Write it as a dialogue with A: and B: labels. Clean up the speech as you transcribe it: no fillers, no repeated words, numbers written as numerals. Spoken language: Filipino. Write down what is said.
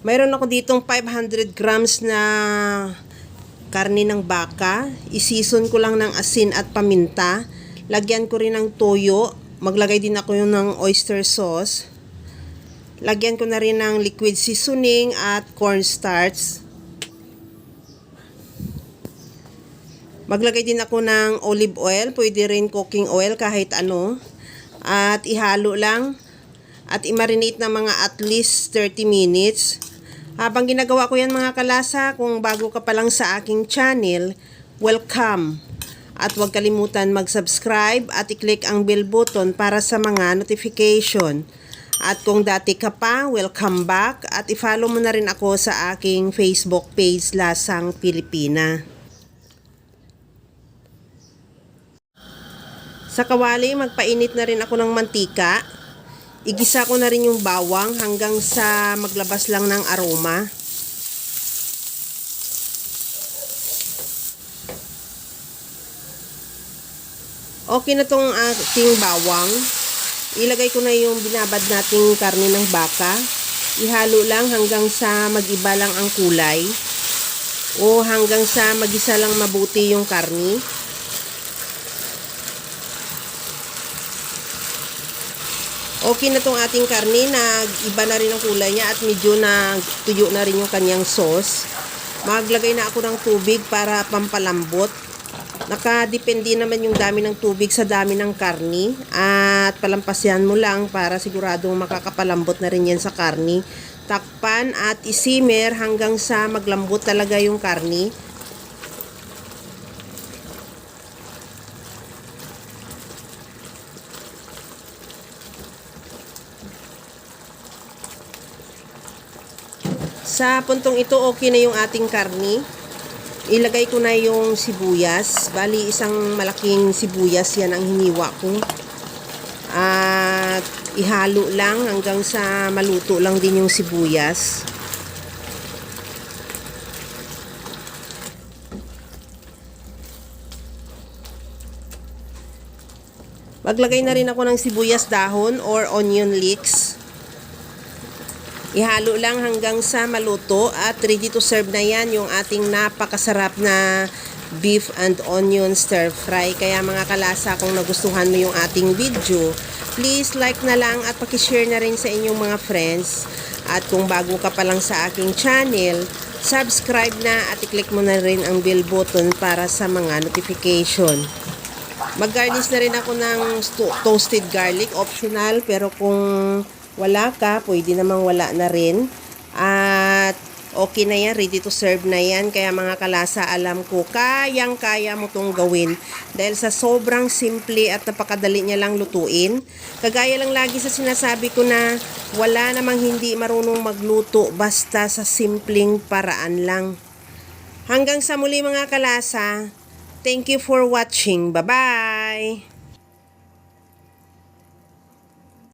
A: Mayroon ako ditong 500 grams na karne ng baka. I-season ko lang ng asin at paminta. Lagyan ko rin ng toyo. Maglagay din ako ng oyster sauce. Lagyan ko na rin ng liquid seasoning at cornstarch. Maglagay din ako ng olive oil. Pwede rin cooking oil kahit ano. At ihalo lang. At i-marinate ng mga at least 30 minutes. Habang ginagawa ko yan mga kalasa, kung bago ka pa lang sa aking channel, welcome! At huwag kalimutan mag-subscribe at i-click ang bell button para sa mga notification. At kung dati ka pa, welcome back at i-follow mo na rin ako sa aking Facebook page Lasang Pilipina. Sa kawali, magpainit na rin ako ng mantika. Igisa ko na rin yung bawang hanggang sa maglabas lang ng aroma. Okay na tong ating bawang. Ilagay ko na yung binabad nating karne ng baka. Ihalo lang hanggang sa mag-iba lang ang kulay. O hanggang sa magisa lang mabuti yung karne. Okay na tong ating karne, nag-iba na rin ang kulay niya at medyo tuyo na rin yung kanyang sauce. Maglagay na ako ng tubig para pampalambot. Nakadepende naman yung dami ng tubig sa dami ng karne. At palampasan mo lang para siguradong makakapalambot na rin yan sa karne. Takpan at isimmer hanggang sa maglambot talaga yung karne. Sa puntong ito, okay na yung ating karni. Ilagay ko na yung sibuyas. Bali, isang malaking sibuyas yan ang hiniwa ko. At ihalo lang hanggang sa maluto lang din yung sibuyas. Maglagay na rin ako ng sibuyas dahon or onion leeks. Ihalo lang hanggang sa maluto at ready to serve na yan yung ating napakasarap na beef and onion stir fry. Kaya mga kalasa, kung nagustuhan mo yung ating video, please like na lang at pakishare na rin sa inyong mga friends. At kung bago ka pa lang sa aking channel, subscribe na at i-click mo na rin ang bell button para sa mga notification. Mag-garnish na rin ako ng toasted garlic, optional, pero kung wala ka, pwede namang wala na rin. At okay na yan, ready to serve na yan. Kaya mga kalasa, alam ko, kayang-kaya mo tong gawin. Dahil sa sobrang simple at napakadali niya lang lutuin. Kagaya lang lagi sa sinasabi ko na wala namang hindi marunong magluto basta sa simpleng paraan lang. Hanggang sa muli mga kalasa, thank you for watching. Bye-bye!